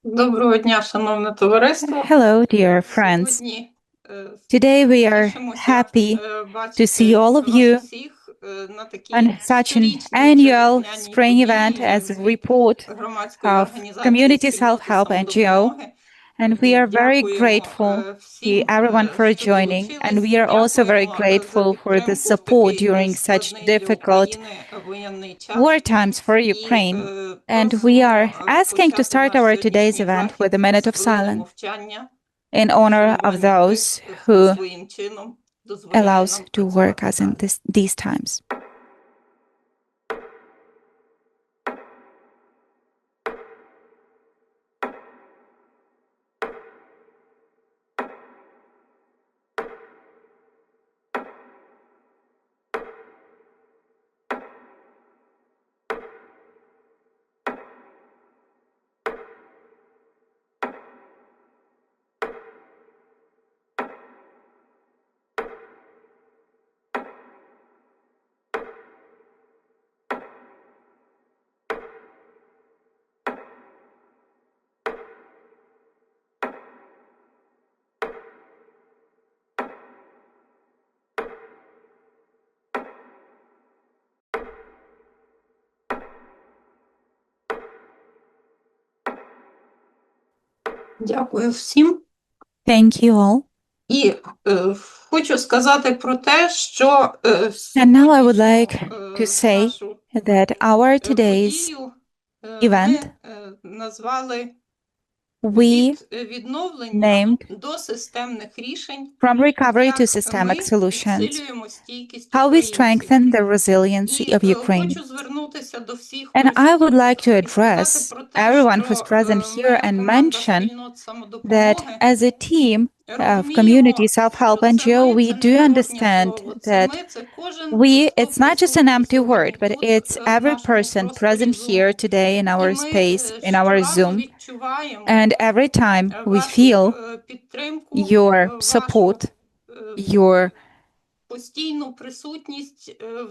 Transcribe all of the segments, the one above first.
Доброго дня, шановне товариство. Hello, dear friends. Today we are happy to see all of you on such an annual spring event as a report of Community Self-Help NGO. And we are very grateful to everyone for joining. And we are also very grateful for the support during such difficult war times for Ukraine. And we are asking to start our today's event with a minute of silence in honor of those who allow us to work us in these times. Дякую всім. Thank you all. І хочу сказати про те, що And now I would like to say that our today's event назвали we named до системних рішень, From Recovery to Systemic Solutions, How we Strengthen the Resiliency of Ukraine. And I would like to address everyone who's present here and mention that as a team of community self-help NGO, we do understand that it's not just an empty word, but it's every person present here today in our space, in our Zoom. And every time we feel your support, your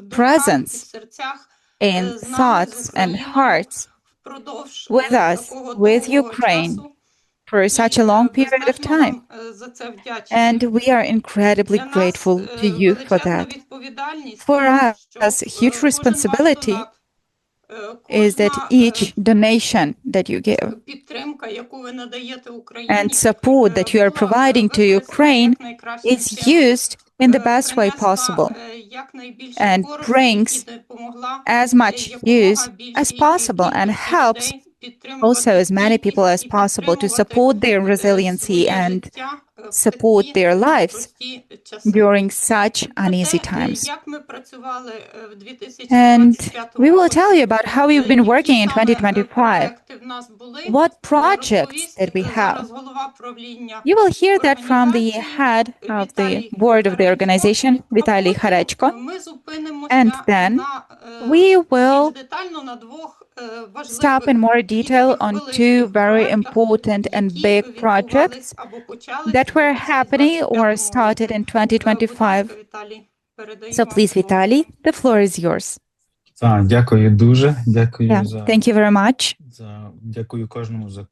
presence in thoughts and hearts with us, with Ukraine, for such a long period of time. And we are incredibly grateful to you for that. For us, huge responsibility is that each donation that you give and support that you are providing to Ukraine is used in the best way possible and brings as much use as possible and helps also as many people as possible to support their resiliency and support their lives during such uneasy times. And we will tell you about how we've been working in 2025. What projects did we have? You will hear that from the head of the board of the organization, Vitaly Kharechko. And then we will stop in more detail on two very important and big projects that were happening or started in 2025. So please, Vitaly, the floor is yours. Дякую дуже. Дякую thank you very much. Дякую кожному за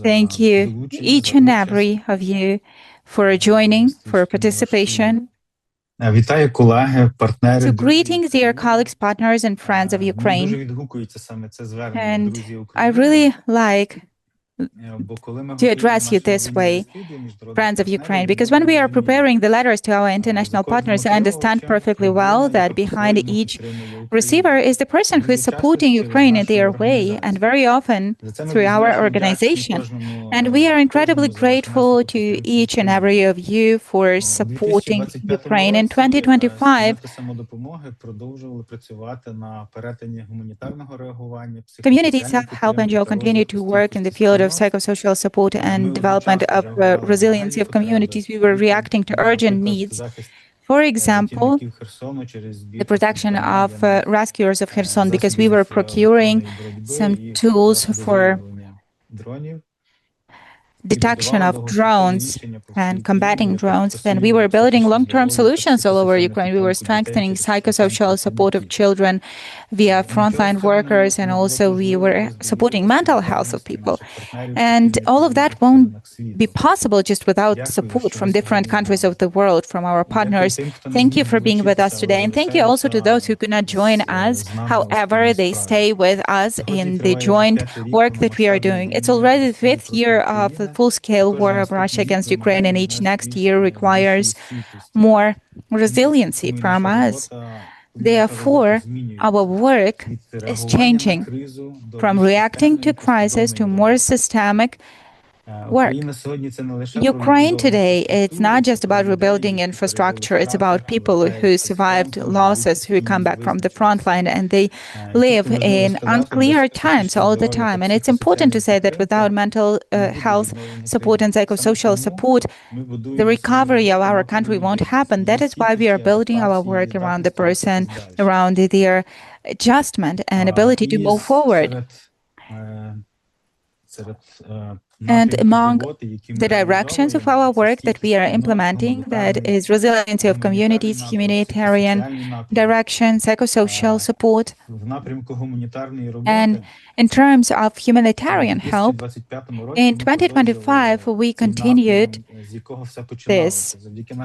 Thank you, each and every of you, for joining, for participation. Вітаю колеги, партнери. So greetings, dear colleagues, partners, and friends of Ukraine. Дуже відгукується саме це звернення, And друзі України. I really like to address you this way, friends of Ukraine, because when we are preparing the letters to our international partners, I understand perfectly well that behind each receiver is the person who is supporting Ukraine in their way, and very often through our organization. And we are incredibly grateful to each and every of you for supporting Ukraine. In 2025, Community Self-Help NGO continued to work in the field of psychosocial support and development of resiliency of communities. We were reacting to urgent needs. For example, the protection of rescuers of Kherson, because we were procuring some tools for detection of drones and combating drones, then we were building long-term solutions all over Ukraine. We were strengthening psychosocial support of children via frontline workers, and also we were supporting mental health of people. And all of that won't be possible just without support from different countries of the world, from our partners. Thank you for being with us today. And thank you also to those who could not join us. However, they stay with us in the joint work that we are doing. It's already the 5th year of the full-scale war of Russia against Ukraine, and each next year requires more resiliency from us. Therefore, our work is changing from reacting to crisis to more systemic work. Ukraine today, it's not just about rebuilding infrastructure, it's about people who survived losses, who come back from the front line, and they live in unclear times all the time. And it's important to say that without mental health support and psychosocial support, the recovery of our country won't happen. That is why we are building our work around the person, around their adjustment and ability to move forward. And among the directions of our work that we are implementing, that is resiliency of communities, humanitarian direction, psychosocial support. And in terms of humanitarian help, in 2025, we continued this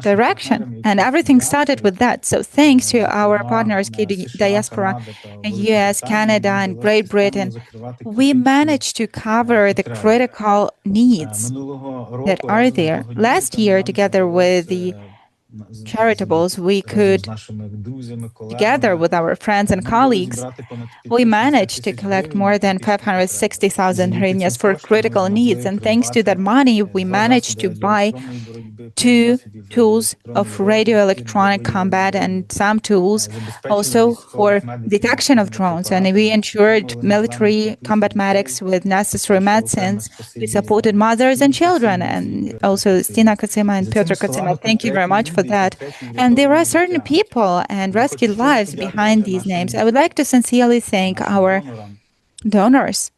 direction, and everything started with that. So thanks to our partners, Diaspora, US, Canada, and Great Britain, we managed to cover the critical needs that are there. Last year, together with the charitables, we could, together with our friends and colleagues, we managed to collect more than 560,000 hryvnias for critical needs. And thanks to that money, we managed to buy 2 tools of radio electronic combat and some tools also for detection of drones. And we ensured military combat medics with necessary medicines. We supported mothers and children, and also Stina Katsima and Piotr Katsima. Thank you very much for that. And there are certain people and rescued lives behind these names. I would like to sincerely thank our donors.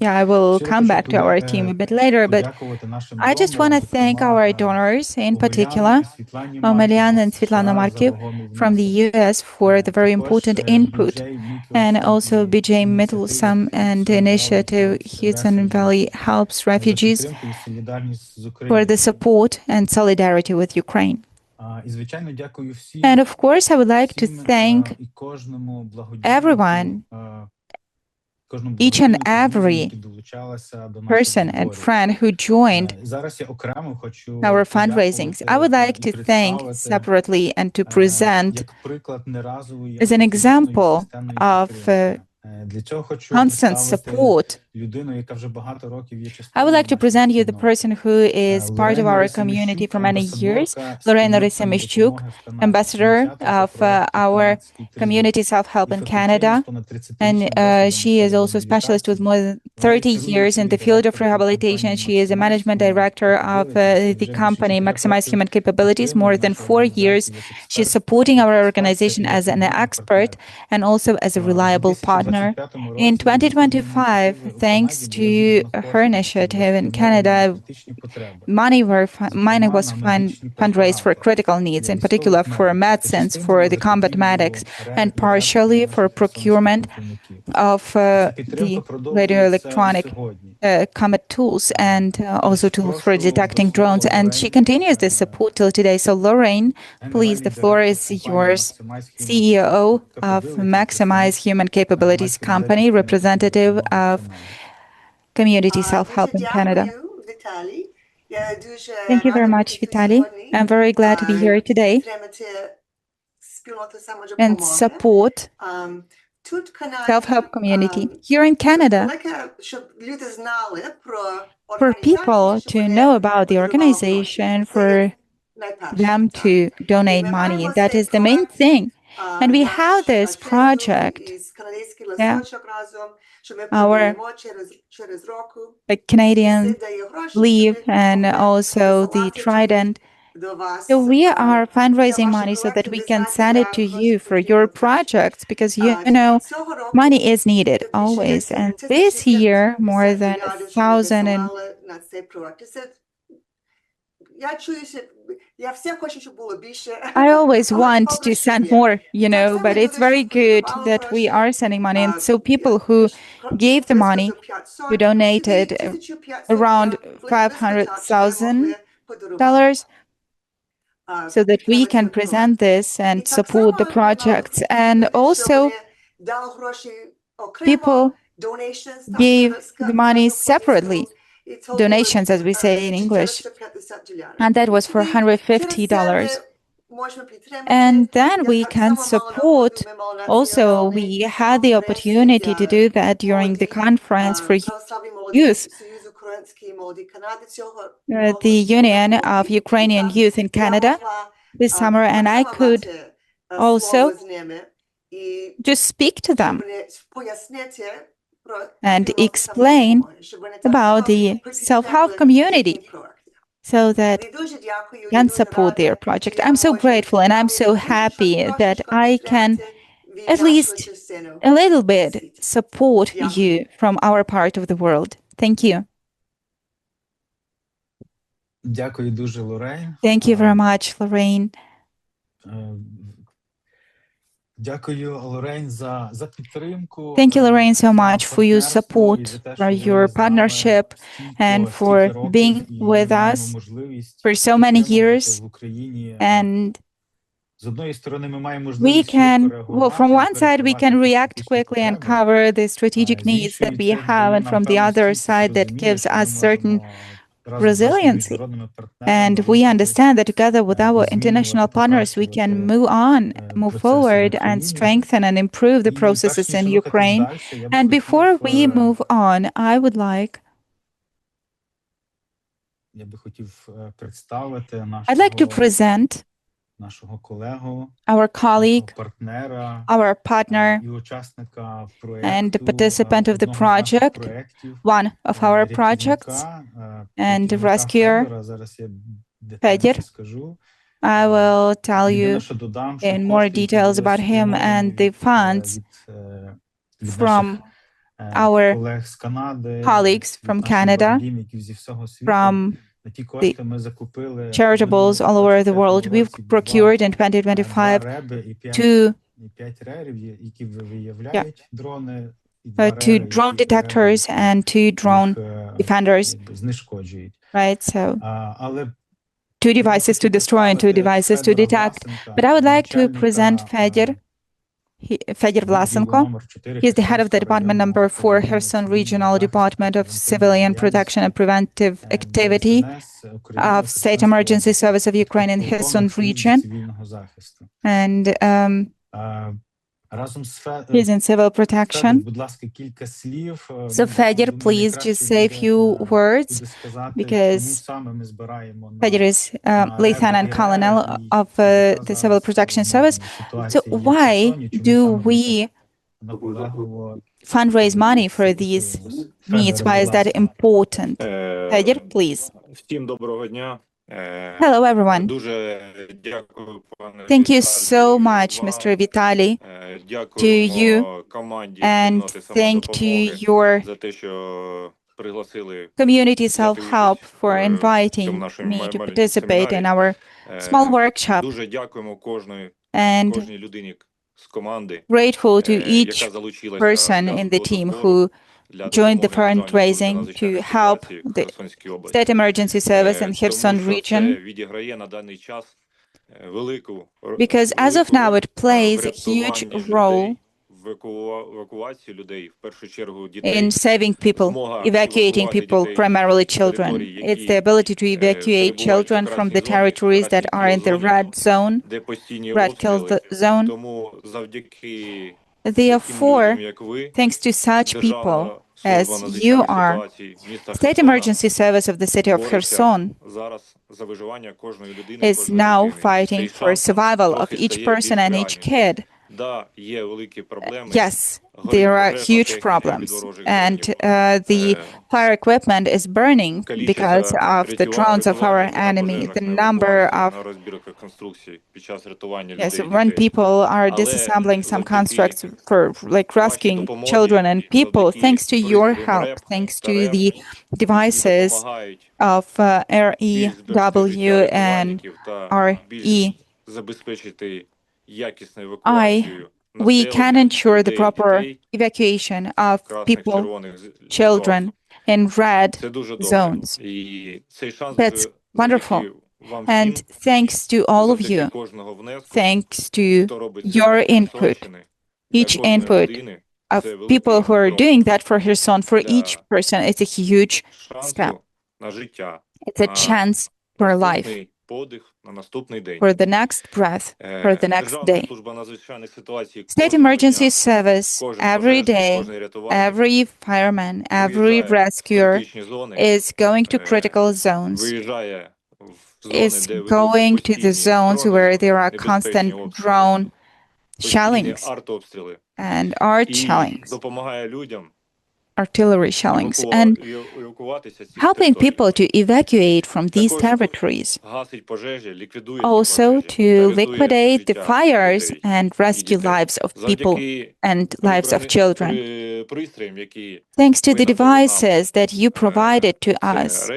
Yeah, I will come back to our team a bit later, but I just want to thank our donors, in particular, Marianne and Svetlana Markiv from the US for the very important input, and also BJ Middlesome and the initiative Hudson Valley Helps Refugees for the support and solidarity with Ukraine. And of course, I would like to thank everyone, each and every person and friend who joined our fundraisings. I would like to thank separately and to present as an example of constant support. I would like to present you the person who is part of our community for many years, Lorena Rysemishchuk, ambassador of our community self-help in Canada. And she is also a specialist with more than 30 years in the field of rehabilitation. She is a management director of the company Maximize Human Capabilities. More than 4 years, she's supporting our organization as an expert and also as a reliable partner. In 2025, thanks to her initiative in Canada, money was fundraised for critical needs, in particular for medicines, for the combat medics, and partially for procurement of the radio electronic combat tools and also tools for detecting drones. And she continues this support till today. So Lorraine, please, the floor is yours. CEO of Maximize Human Capabilities Company, representative of community self-help in Canada. Thank you very much, Vitaly. I'm very glad to be here today and support self-help community here in Canada. For people to know about the organization, for them to donate money, that is the main thing. And we have this project, our Canadian Leave and also the Trident So we are fundraising money so that we can send it to you for your projects because, you know, money is needed always. And this year, more than 1,000 and I always want to send more, you know, but it's very good that we are sending money. And so people who gave the money, who donated around $500,000, so that we can present this and support the projects. And also, people gave the money separately, donations, as we say in English, and that was for $150. And then we can support. Also, we had the opportunity to do that during the conference for youth, the Union of Ukrainian Youth in Canada this summer, and I could also just speak to them and explain about the self-help community so that can support their project. I'm so grateful and I'm so happy that I can at least a little bit support you from our part of the world. Thank you. Дякую дуже, Лорейн. Thank you very much, Lorraine. Дякую, Лорейн, за підтримку. Thank you, Lorraine, so much for your support, for your partnership, and for being with us for so many years. And we can, well, from one side, we can react quickly and cover the strategic needs that we have, and from the other side, that gives us certain resiliency. And we understand that together with our international partners, we can move forward and strengthen and improve the processes in Ukraine. And before we move on, I would like I'd like to present our colleague, our partner, and the participant of the project, one of our projects, and the rescuer, Fedor. I will tell you in more details about him and the funds from our colleagues from Canada, from the charitables all over the world. We've procured in 2025 two drone detectors and 2 drone defenders, right? So 2 devices to destroy and 2 devices to detect. But I would like to present Fedor Vlasenko. He's the head of the Department Number 4, Kherson Regional Department of Civilian Protection and Preventive Activity of State Emergency Service of Ukraine in Kherson region. And he's in civil protection. So Fedor, please just say a few words, because Fedor is Lieutenant Colonel of the Civil Protection Service. So why do we fundraise money for these needs? Why is that important? Fedor, please. Hello, everyone. Thank you so much, Mr. Vitaly, to you, and thank to your community self-help for inviting me to participate in our small workshop, and grateful to each person in the team who joined the fundraising to help the State Emergency Service in Kherson region, because as of now it plays a huge role in saving people, evacuating people, primarily children. It's the ability to evacuate children from the territories that are in the red zone, red kill zone. Therefore, thanks to such people as you are, State Emergency Service of the city of Kherson is now fighting for survival of each person and each kid Yes, there are huge problems, and the fire equipment is burning because of the drones of our enemy. The number of when people are disassembling some constructs for like rescuing children and people, thanks to your help, thanks to the devices of REW and we can ensure the proper evacuation of people, children in red zones. That's wonderful. And thanks to all of you, thanks to your input, each input of people who are doing that for Kherson, for each person, it's a huge step. It's a chance for life, for the next breath, for the next day. State emergency service, every day, every fireman, every rescuer is going to critical zones, is going to the zones where there are constant drone shellings and art shellings, artillery shellings, and helping people to evacuate from these territories. Also to liquidate the fires and rescue lives of people and lives of children. Thanks to the devices that you provided to us,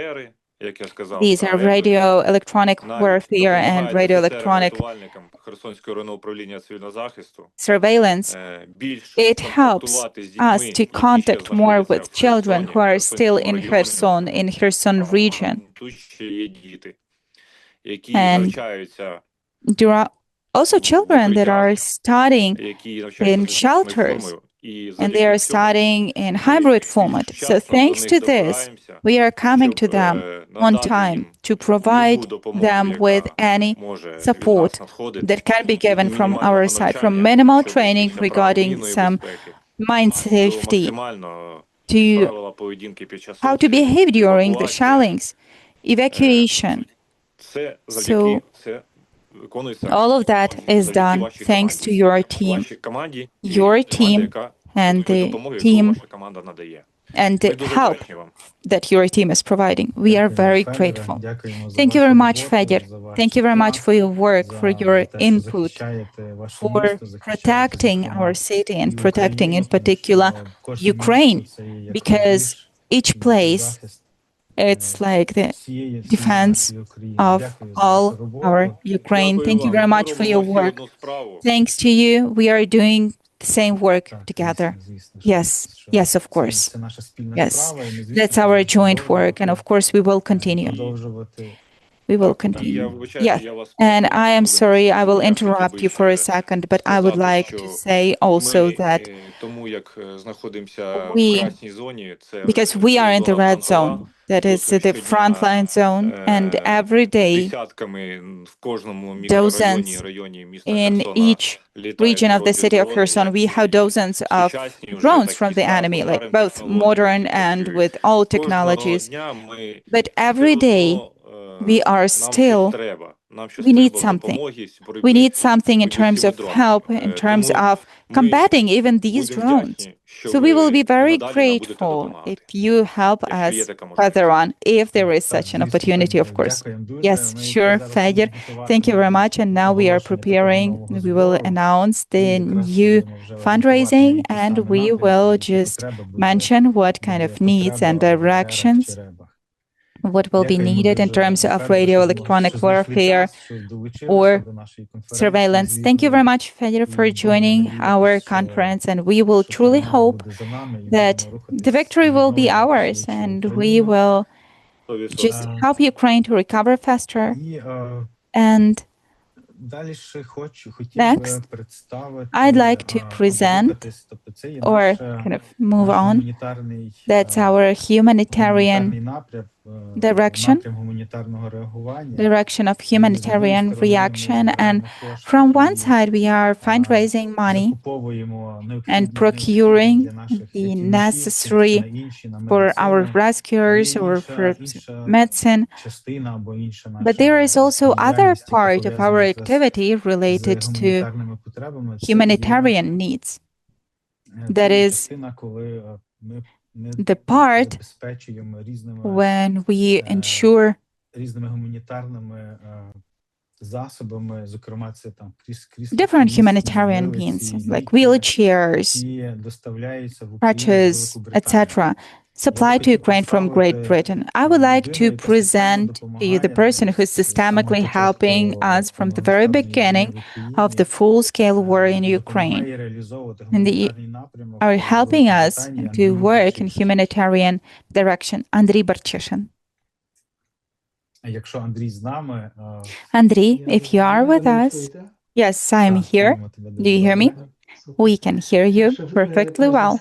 these are radio electronic warfare and radio electronic surveillance. It helps us to contact more with children who are still in Kherson region. And there are also children that are studying in shelters, and they are studying in hybrid format. So thanks to this, we are coming to them on time to provide them with any support that can be given from our side, from minimal training regarding some mine safety to how to behave during the shellings, evacuation. So all of that is done thanks to your team and the team and the help that your team is providing. We are very grateful. Thank you very much, Fedor. Thank you very much for your work, for your input, for protecting our city and protecting in particular Ukraine, because each place, it's like the defense of all our Ukraine. Thank you very much for your work. Thanks to you, we are doing the same work together. Yes, of course. Yes, that's our joint work, and of course we will continue. We will continue. Yes, and I am sorry, I will interrupt you for a second, but I would like to say also that because we are in the red zone, that is the frontline zone, and every day dozens in each region of the city of Kherson, we have dozens of drones from the enemy, like both modern and with old technologies. But every day we are still, we need something. We need something in terms of help, in terms of combating even these drones. So we will be very grateful if you help us further on, if there is such an opportunity, of course. Yes, sure, Fedor. Thank you very much. And now we are preparing, we will announce the new fundraising, and we will just mention what kind of needs and directions, what will be needed in terms of radio electronic warfare or surveillance. Thank you very much, Fedor, for joining our conference, and we will truly hope that the victory will be ours, and we will just help Ukraine to recover faster. And next, I'd like to present or kind of move on. That's our humanitarian direction of humanitarian reaction. And from one side, we are fundraising money and procuring the necessary for our rescuers or for medicine. But there is also other part of our activity related to humanitarian needs. That is the part when we ensure different humanitarian means like wheelchairs, crutches, etc., supplied to Ukraine from Great Britain. I would like to present to you the person who is systemically helping us from the very beginning of the full-scale war in Ukraine. And they are helping us to work in humanitarian direction. Andriy Barcheshin. Andriy, if you are with us, yes, I'm here. Do you hear me? We can hear you perfectly well.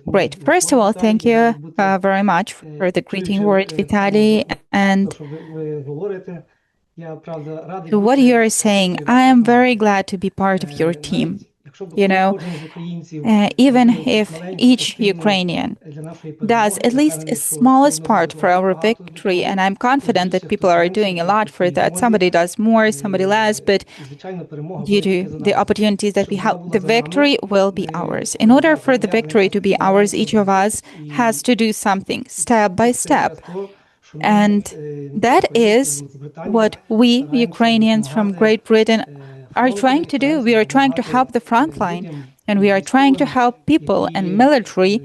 Great. First of all, thank you very much for the greeting word, Vitaly. And to what you are saying, I am very glad to be part of your team. You know, even if each Ukrainian does at least a smallest part for our victory, and I'm confident that people are doing a lot for that. Somebody does more, somebody less, but due to the opportunities that we have, the victory will be ours. In order for the victory to be ours, each of us has to do something step by step. And that is what we, Ukrainians from Great Britain, are trying to do. We are trying to help the frontline, and we are trying to help people and military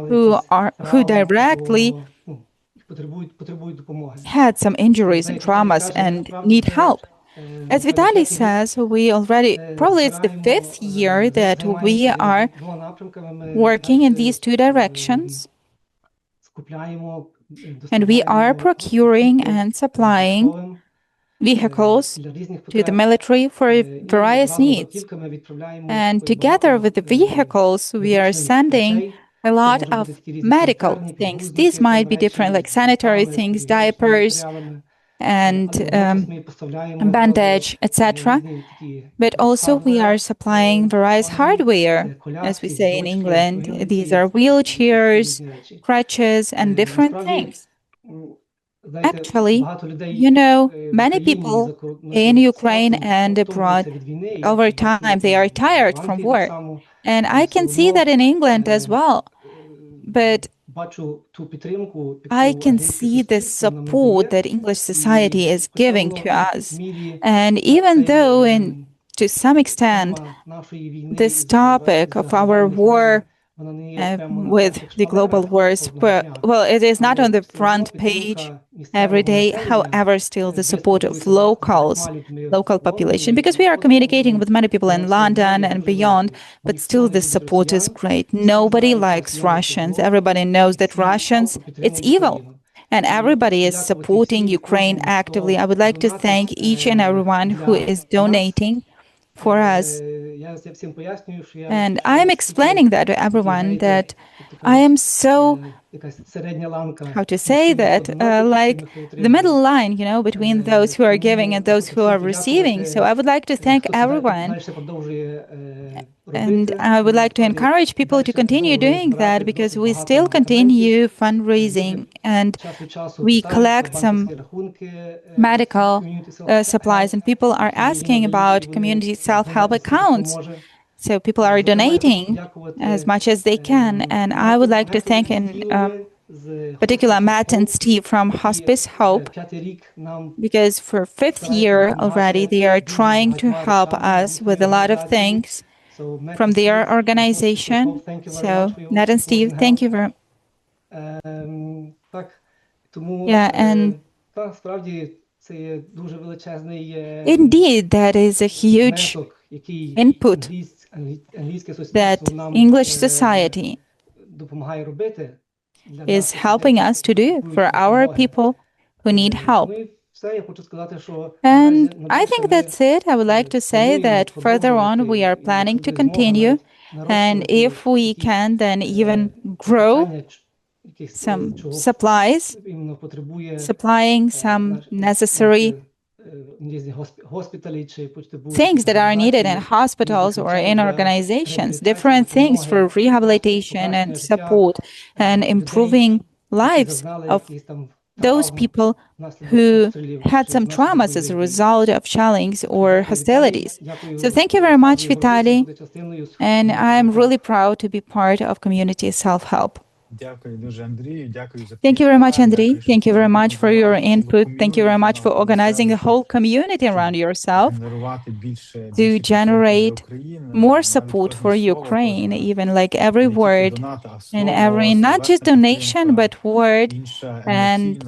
who directly had some injuries and traumas and need help. As Vitaly says, we already, probably it's the 5th year that we are working in these two directions. And we are procuring and supplying vehicles to the military for various needs. And together with the vehicles, we are sending a lot of medical things. These might be different, like sanitary things, diapers, and bandage, etc. But also we are supplying various hardware, as we say in England. These are wheelchairs, crutches, and different things. Actually, you know, many people in Ukraine and abroad, over time, they are tired from war. And I can see that in England as well. But I can see the support that English society is giving to us. And even though, to some extent, this topic of our war with the global wars, well, it is not on the front page every day. However, still the support of local population, because we are communicating with many people in London and beyond, but still the support is great. Nobody likes Russians. Everybody knows that Russians, it's evil. And everybody is supporting Ukraine actively. I would like to thank each and everyone who is donating for us. And I am explaining that to everyone that I am so, how to say that, like the middle line, you know, between those who are giving and those who are receiving. So I would like to thank everyone. And I would like to encourage people to continue doing that, because we still continue fundraising and we collect some medical supplies, and people are asking about community self-help accounts. So people are donating as much as they can. And I would like to thank in particular Matt and Steve from Hospice Hope, because for 5th year already, they are trying to help us with a lot of things from their organization. So Matt and Steve, thank you very much. Yeah, and indeed, that is a huge input that English society is helping us to do for our people who need help. And I think that's it. I would like to say that further on, we are planning to continue. And if we can, then even grow some supplies, supplying some necessary things that are needed in hospitals or in organizations, different things for rehabilitation and support and improving lives of those people who had some traumas as a result of shellings or hostilities. So thank you very much, Vitaly, and I'm really proud to be part of community self-help. Thank you very much, Andriy. Thank you very much for your input. Thank you very much for organizing the whole community around yourself to generate more support for Ukraine, even like every word and every, not just donation, but word and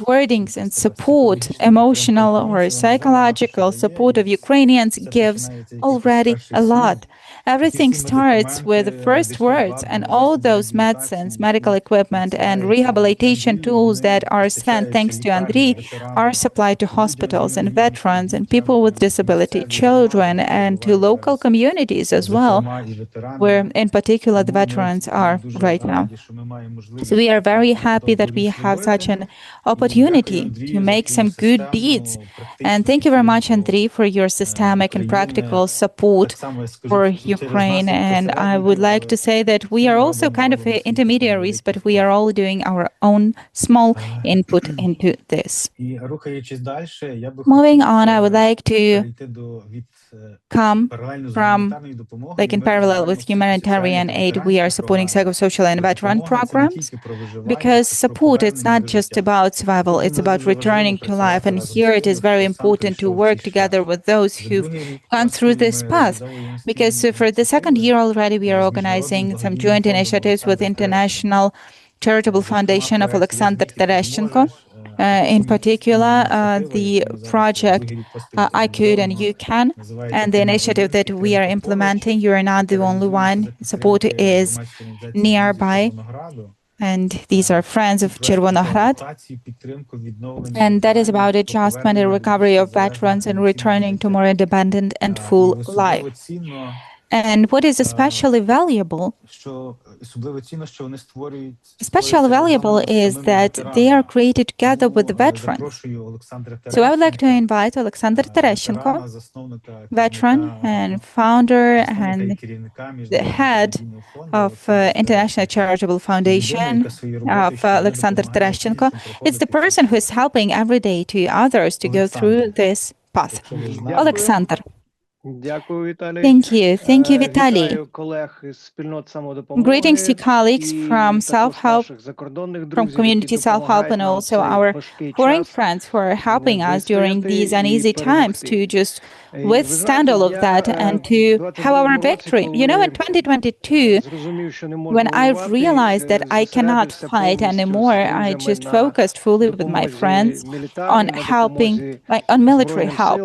wordings and support, emotional or psychological support of Ukrainians gives already a lot. Everything starts with the first words, and all those medicines, medical equipment, and rehabilitation tools that are sent thanks to Andriy are supplied to hospitals and veterans and people with disability, children, and to local communities as well, where in particular the veterans are right now. So we are very happy that we have such an opportunity to make some good deeds. And thank you very much, Andriy, for your systemic and practical support for Ukraine. And I would like to say that we are also kind of intermediaries, but we are all doing our own small input into this. Moving on, I would like to come from, like in parallel with humanitarian aid, we are supporting psychosocial and veteran programs, because support, it's not just about survival, it's about returning to life. And here it is very important to work together with those who've gone through this path, because for the second year already, we are organizing some joint initiatives with International Charitable Foundation of Alexander Tereshchenko. In particular, the project I Could and You Can, and the initiative that we are implementing, You Are Not the Only One. Support is nearby, and these are friends of Червоноград. And that is about adjustment and recovery of veterans and returning to more independent and full life. And what is especially valuable is that they are created together with the veterans. So I would like to invite Alexander Tereshchenko, veteran and founder and the head of International Charitable Foundation of Alexander Tereshchenko. It's the person who is helping every day to others to go through this path. Alexander. Thank you. Thank you, Vitaly. Greetings to colleagues from self-help, from community self-help, and also our foreign friends who are helping us during these uneasy times to just withstand all of that and to have our victory. You know, in 2022, when I realized that I cannot fight anymore, I just focused fully with my friends on helping, like on military help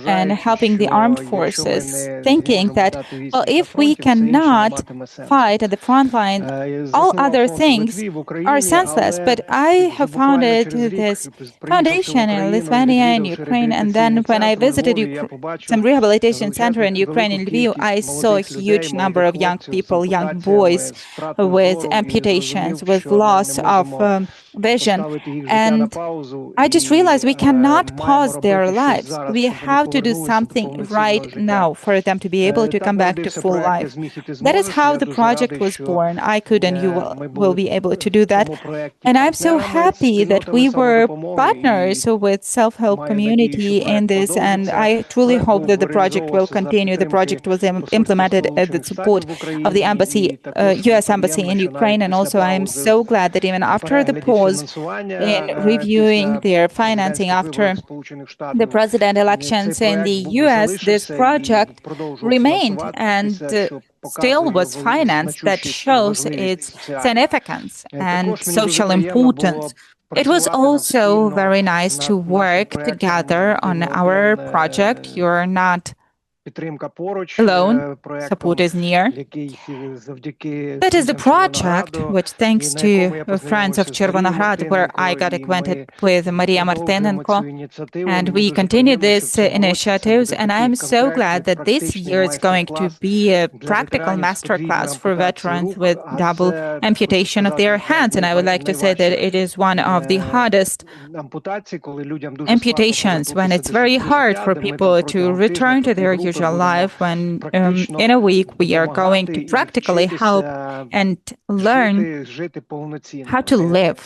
and helping the armed forces, thinking that, well, if we cannot fight at the front line, all other things are senseless. But I have founded this foundation in Lithuania and Ukraine, and then when I visited some rehabilitation center in Ukraine, in Lviv, I saw a huge number of young people, young boys with amputations, with loss of vision. And I just realized we cannot pause their lives. We have to do something right now for them to be able to come back to full life. That is how the project was born. I Could and You will be able to do that. And I'm so happy that we were partners with self-help community in this. And I truly hope that the project will continue. The project was implemented at the support of the embassy, U.S. Embassy in Ukraine. And also I am so glad that even after the pause in reviewing their financing after the president elections in the U.S., this project remained and still was financed. That shows its significance and social importance. It was also very nice to work together on our project. You're Not alone. Support is near. That is the project which, thanks to Friends of Червоноград, where I got acquainted with Maria Martinenko, and we continue these initiatives. And I'm so glad that this year is going to be a practical masterclass for veterans with double amputation of their hands. And I would like to say that it is one of the hardest amputations, when it's very hard for people to return to their usual life, when in a week we are going to practically help and learn how to live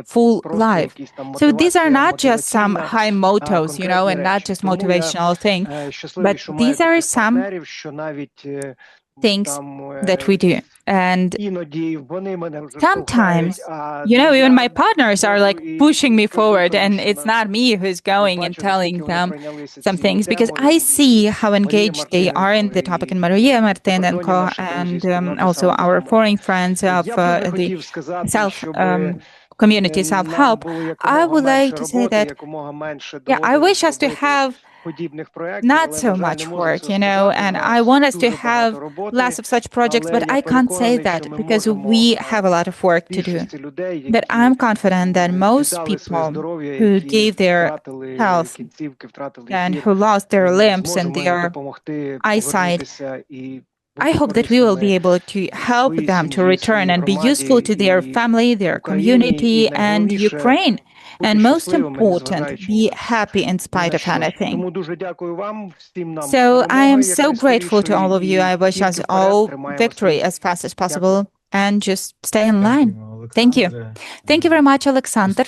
full life. So these are not just some high mottos, and not just motivational things, but these are some things that we do. And sometimes, even my partners are like pushing me forward, and it's not me who's going and telling them some things, because I see how engaged they are in the topic. And Maria Martinenko and also our foreign friends of the community self-help, I would like to say that, I wish us to have not so much work, and I want us to have less of such projects, but I can't say that because we have a lot of work to do. But I'm confident that most people who gave their health and who lost their limbs and their eyesight, I hope that we will be able to help them to return and be useful to their family, their community, and Ukraine. And most important, be happy in spite of anything. So I am so grateful to all of you. I wish us all victory as fast as possible, and just stay in line. Thank you. Thank you very much, Alexander.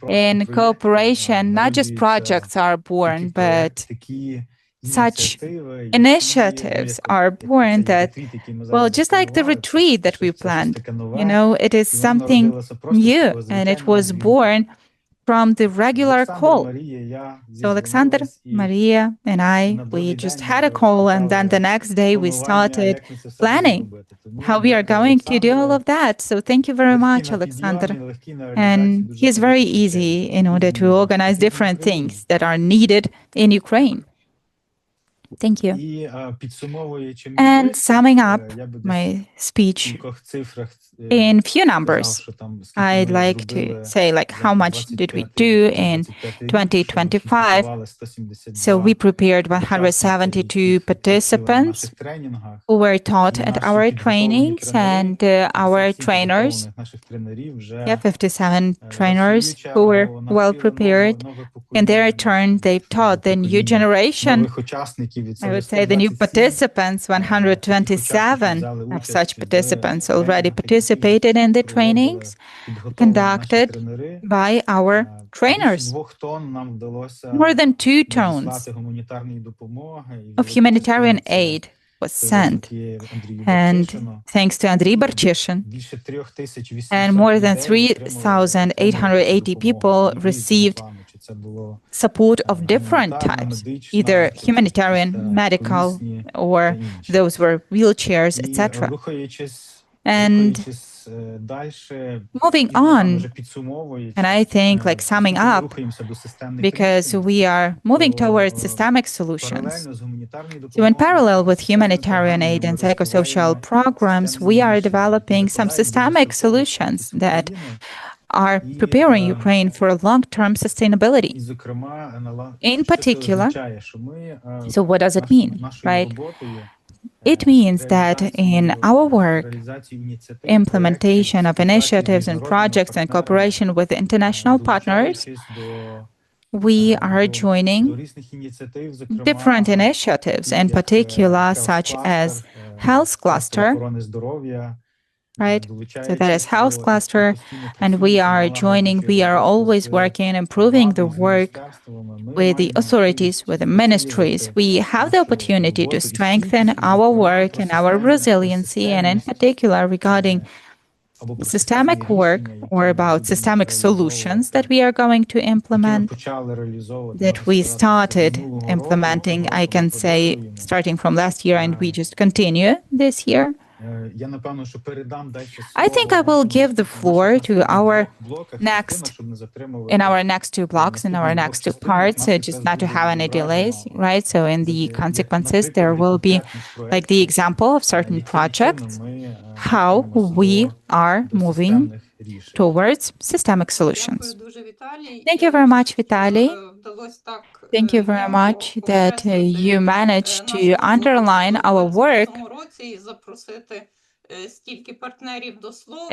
In cooperation, not just projects are born, but such initiatives are born that, well, just like the retreat that we planned, it is something new, and it was born from the regular call. So Alexander, Maria, and I, we just had a call, and then the next day we started planning how we are going to do all of that. So thank you very much, Alexander. And he's very easy in order to organize different things that are needed in Ukraine. Thank you. And summing up my speech in few numbers, I'd like to say, how much did we do in 2025? So we prepared 172 participants who were taught at our trainings, and our trainers, 57 trainers who were well prepared. In their turn, they taught the new generation, I would say the new participants. 127 of such participants already participated in the trainings conducted by our trainers. More than 2 tons of humanitarian aid was sent, and thanks to Andriy Barcheshin, and more than 3,880 people received support of different types, either humanitarian, medical, or those were wheelchairs, etc. And moving on, and I think summing up, because we are moving towards systemic solutions. So in parallel with humanitarian aid and psychosocial programs, we are developing some systemic solutions that are preparing Ukraine for long-term sustainability. In particular, so what does it mean, right? It means that in our work, implementation of initiatives and projects and cooperation with international partners, we are joining different initiatives, in particular, such as Health Cluster, right? So that is Health Cluster, and we are always working, improving the work with the authorities, with the ministries. We have the opportunity to strengthen our work and our resiliency, and in particular regarding systemic work or about systemic solutions that we are going to implement, that we started implementing, I can say, starting from last year, and we just continue this year. Я, напевно, що передам далі I think I will give the floor to our next, in our next two blocks, in our next two parts, just not to have any delays, right? So in the consequences, there will be like the example of certain projects, how we are moving towards systemic solutions. Thank you very much, Vitaly. Thank you very much that you managed to underline our work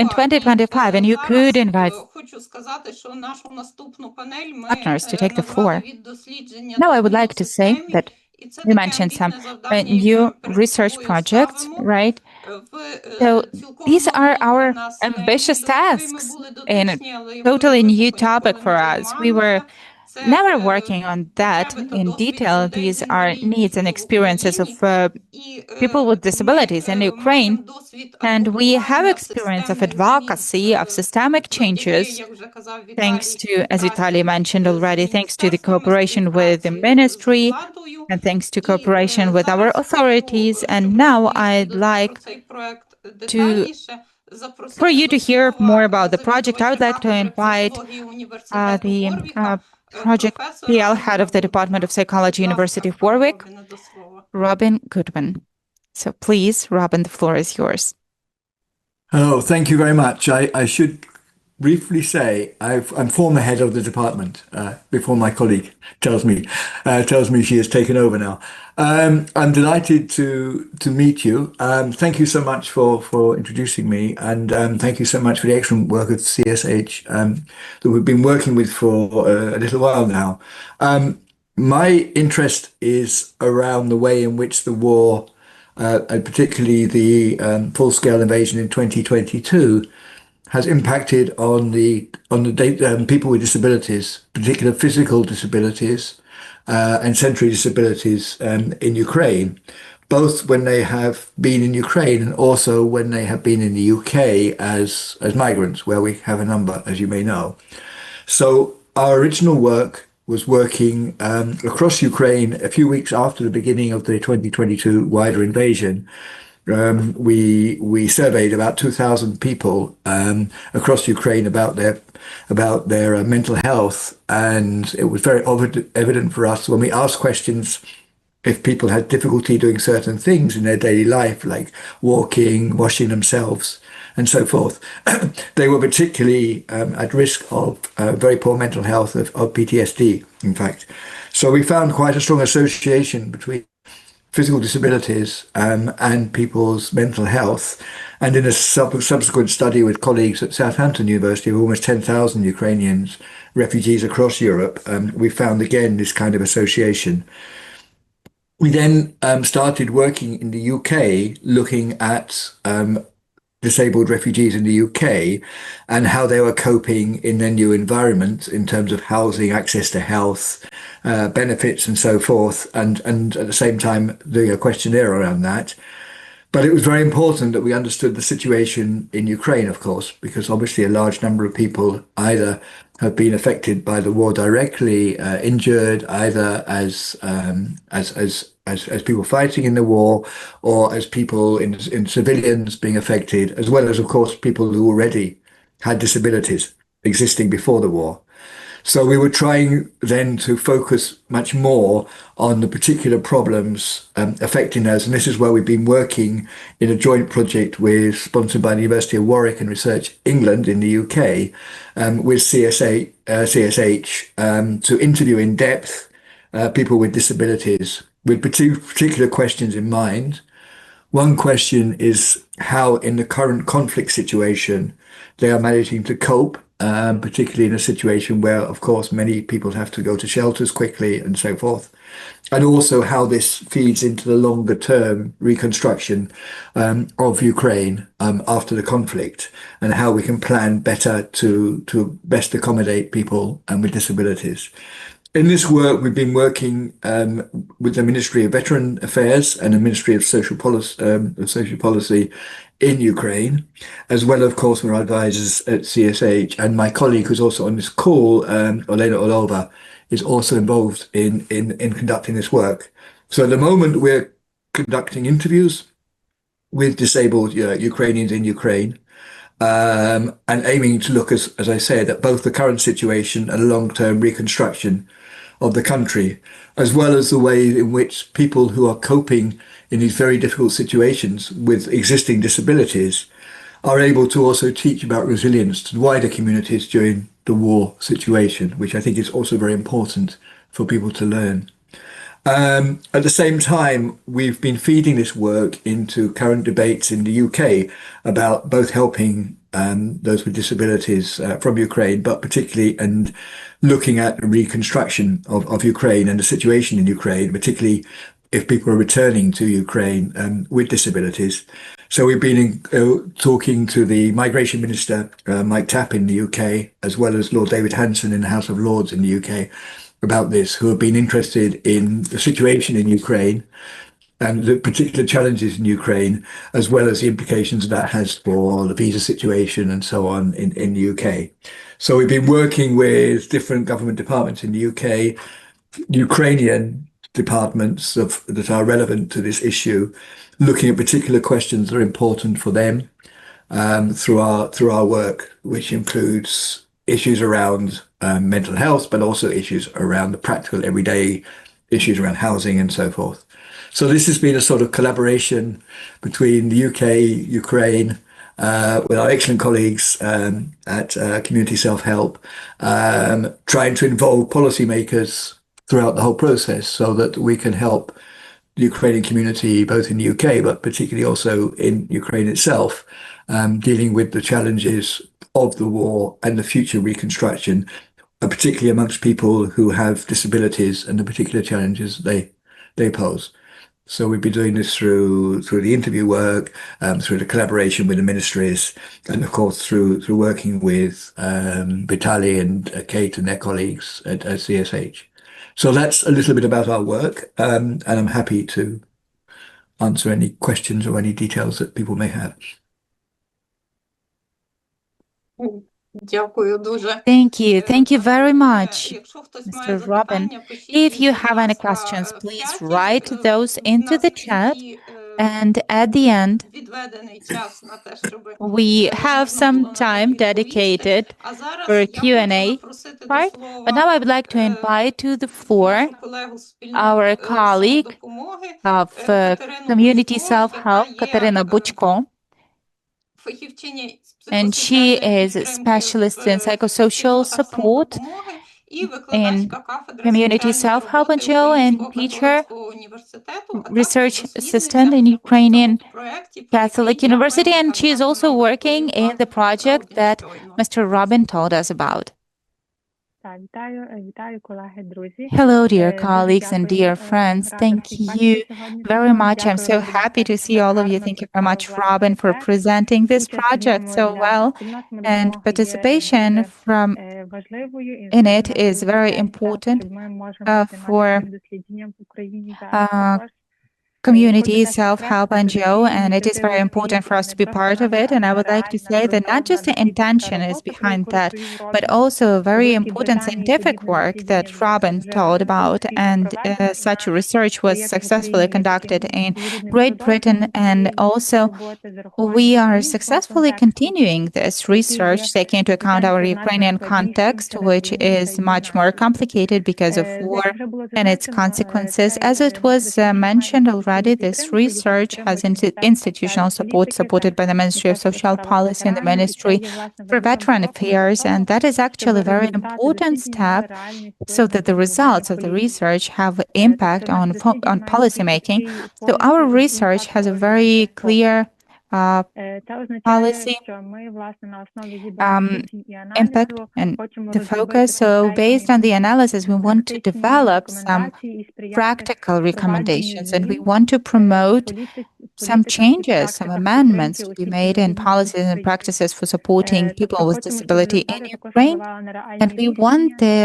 in 2025, and you could invite partners to take the floor. Now, I would like to say that you mentioned some new research projects, right? So these are our ambitious tasks and a totally new topic for us. We were never working on that in detail. These are needs and experiences of people with disabilities in Ukraine. And we have experience of advocacy, of systemic changes, thanks to, as Vitaly mentioned already, thanks to the cooperation with the ministry and thanks to cooperation with our authorities. And now I'd like for you to hear more about the project. I would like to invite the Project PL head of the Department of Psychology, University of Warwick, Robin Goodwin. So please, Robin, the floor is yours. Oh, thank you very much. I should briefly say I'm former head of the department before my colleague tells me she has taken over now. I'm delighted to meet you. Thank you so much for introducing me, and thank you so much for the excellent work of CSH that we've been working with for a little while now. My interest is around the way in which the war, and particularly the full-scale invasion in 2022, has impacted on the people with disabilities, particular physical disabilities and sensory disabilities in Ukraine, both when they have been in Ukraine and also when they have been in the UK as migrants, where we have a number, as you may know. So our original work was working across Ukraine a few weeks after the beginning of the 2022 wider invasion. We surveyed about 2,000 people across Ukraine about their mental health, and it was very evident for us when we asked questions if people had difficulty doing certain things in their daily life, like walking, washing themselves, and so forth. They were particularly at risk of very poor mental health, of PTSD, in fact. So we found quite a strong association between physical disabilities and people's mental health. And in a subsequent study with colleagues at Southampton University of almost 10,000 Ukrainians, refugees across Europe, we found again this kind of association. We then started working in the UK, looking at disabled refugees in the UK and how they were coping in their new environment in terms of housing, access to health, benefits and so forth, and at the same time doing a questionnaire around that. But it was very important that we understood the situation in Ukraine, of course, because obviously a large number of people either have been affected by the war directly, injured, either as people fighting in the war, or as people in civilians being affected, as well as, of course, people who already had disabilities existing before the war. So we were trying then to focus much more on the particular problems affecting us. And this is where we've been working in a joint project sponsored by the University of Warwick and Research England in the UK with CSH to interview in depth people with disabilities with particular questions in mind. One question is how in the current conflict situation they are managing to cope, particularly in a situation where, of course, many people have to go to shelters quickly and so forth. And also how this feeds into the longer term reconstruction of Ukraine after the conflict, and how we can plan better to best accommodate people with disabilities. In this work, we've been working with the Ministry of Veteran Affairs and the Ministry of Social Policy in Ukraine, as well, of course, we're advisors at CSH. And my colleague who's also on this call, Olena Olova, is also involved in conducting this work. So at the moment, we're conducting interviews with disabled Ukrainians in Ukraine, and aiming to look, as I said, at both the current situation and long-term reconstruction of the country, as well as the way in which people who are coping in these very difficult situations with existing disabilities are able to also teach about resilience to wider communities during the war situation, which I think is also very important for people to learn. At the same time, we've been feeding this work into current debates in the UK about both helping those with disabilities from Ukraine, but particularly and looking at the reconstruction of Ukraine and the situation in Ukraine, particularly if people are returning to Ukraine with disabilities. So we've been talking to the Migration Minister, Mike Tapp in the UK, as well as Lord David Hanson in the House of Lords in the UK, about this, who have been interested in the situation in Ukraine and the particular challenges in Ukraine, as well as the implications that has for the visa situation and so on in the UK. So we've been working with different government departments in the UK, Ukrainian departments that are relevant to this issue, looking at particular questions that are important for them through our work, which includes issues around mental health, but also issues around the practical everyday issues around housing and so forth. So this has been a sort of collaboration between the UK, Ukraine, with our excellent colleagues at Community Self-Help, trying to involve policymakers throughout the whole process so that we can help the Ukrainian community, both in the UK, but particularly also in Ukraine itself, dealing with the challenges of the war and the future reconstruction, particularly amongst people who have disabilities and the particular challenges they pose. So we've been doing this through the interview work, through the collaboration with the ministries, and of course through working with Vitaly and Kate and their colleagues at CSH. So that's a little bit about our work, and I'm happy to answer any questions or any details that people may have. Дякую дуже. Thank you very much, Якщо хтось Mr. має Robin. запитання, пишіть If you їх, have будь any ласка, questions, в please чаті. write those В into нас the в chat, кінці and at the end, відведений час на те, щоб we have можна some було на time них відповісти. dedicated А зараз for я хочу Q&A запросити до part. слова But now I would like to invite to the floor нашу колегу спільну our colleague самодопомоги of Катерину Community Бучко, Self-Help, яка Katerina є Buchko, фахівчиня з and she психосоціальної is a підтримки specialist in в psychosocial спільнотах support самодопомоги і in викладачка кафедри community соціальної self-help роботи NGO and Українського teacher, католицького університету, а також research дослідниця assistant in у Ukrainian цьому проєкті, про який Catholic University, дякуємо and так she is гарно also нам working in the розповіла project Клавдія that щойно. Mr. Robin told us about. Вітаю, колеги, друзі. Hello, dear Дуже colleagues and дякую. dear friends. Рада Thank всіх бачити you сьогодні. very much. I'm Дякую, so Робін, happy to що see all of you. гарно Thank you very much, представив Robin, for проект. presenting this Участь в project ньому so для well. спільноти And самодопомоги є participation дуже from важливою. І in зараз it нам is дуже very цікавий important час, що ми можемо бути for нашим дослідженням в Україні зараз uh, також. community self-help NGO, and it is very important for us to be part of it. And I would like to say that not just the intention is behind that, but also very important scientific work that Robin told about, and such research was successfully conducted in Great Britain, and also we are successfully continuing this research, taking into account our Ukrainian context, which is much more complicated because of war and its consequences. As it was mentioned already, this research has institutional support supported by the Ministry of Social Policy and the Ministry for Veteran Affairs, and that is actually a very important step so that the results of the research have impact on policymaking. So our research has a very clear policy impact and the focus. So based on the analysis, we want to develop some practical recommendations, and we want to promote some changes, some amendments to be made in policies and practices for supporting people with disability in Ukraine. And we want the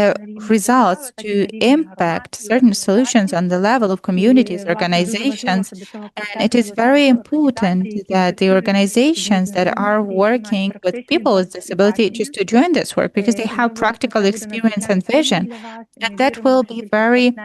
results to impact certain solutions on the level of communities, organizations. And it is very important that the organizations that are working with people with disability just to join this work because they have practical experience and vision. And that will be very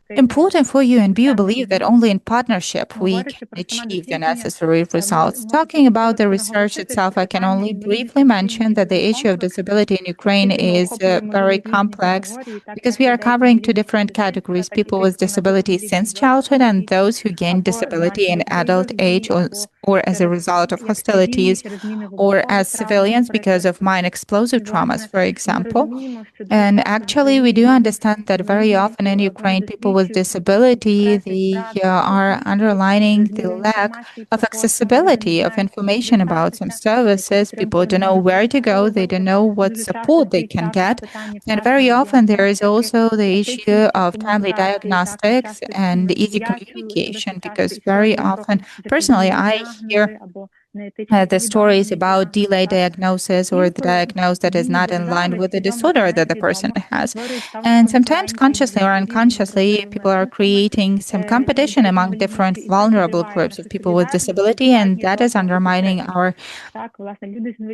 important for you, and you believe that only in partnership we can achieve the necessary results. Talking about the research itself, I can only briefly mention that the issue of disability in Ukraine is very complex because we are covering two different categories: people with disability since childhood and those who gain disability in adult age or as a result of hostilities or as civilians because of mine explosive traumas, for example. And actually, we do understand that very often in Ukraine, people with disability, they are underlining the lack of accessibility of information about some services. People don't know where to go. They don't know what support they can get. And very often there is also the issue of timely diagnostics and easy communication because very often, personally, I hear the stories about delayed diagnosis or the diagnosis that is not in line with the disorder that the person has. And sometimes consciously or unconsciously, people are creating some competition among different vulnerable groups of people with disability, and that is undermining our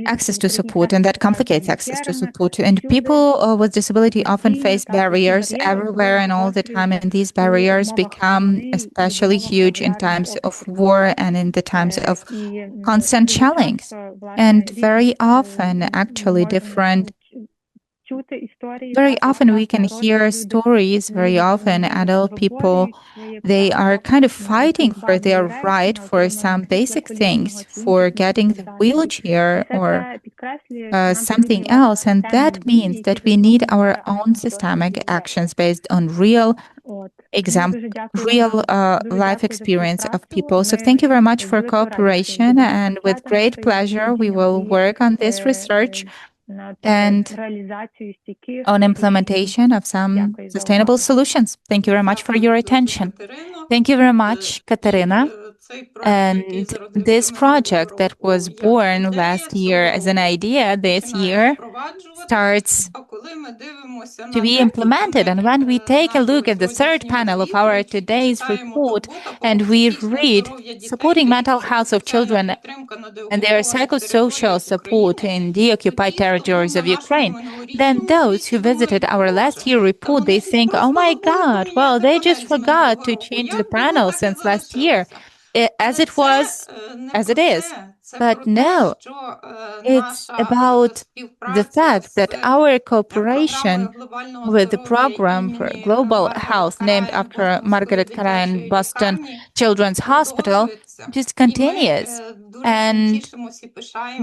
access to support, and that complicates access to support. And people with disability often face barriers everywhere and all the time, and these barriers become especially huge in times of war and in the times of constant challenge. And very often, actually, very often we can hear stories, very often adult people, they are kind of fighting for their right for some basic things, for getting the wheelchair or something else. And that means that we need our own systemic actions based on real life experience of people. So thank you very much for cooperation, and with great pleasure we will work on this research and on implementation of some sustainable solutions. Thank you very much for your attention. Thank you very much, Katerina. And this project that was born last year as an idea this year starts to be implemented. And when we take a look at the third panel of our today's report and we read supporting mental health of children and their psychosocial support in the occupied territories of Ukraine, then those who visited our last year report, they think, oh my God, well, they just forgot to change the panel since last year, as it was, as it is. But no, it's about the fact that our cooperation with the program for global health named after Margaret Karayan Boston Children's Hospital just continues. And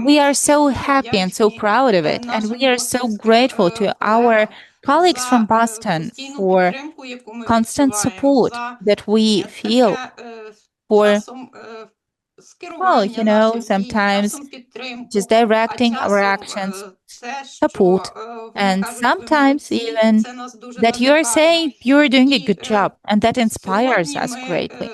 we are so happy and so proud of it. And we are so grateful to our colleagues from Boston for constant support that we feel for, well, sometimes just directing our actions, support, and sometimes even that you are saying you're doing a good job, and that inspires us greatly.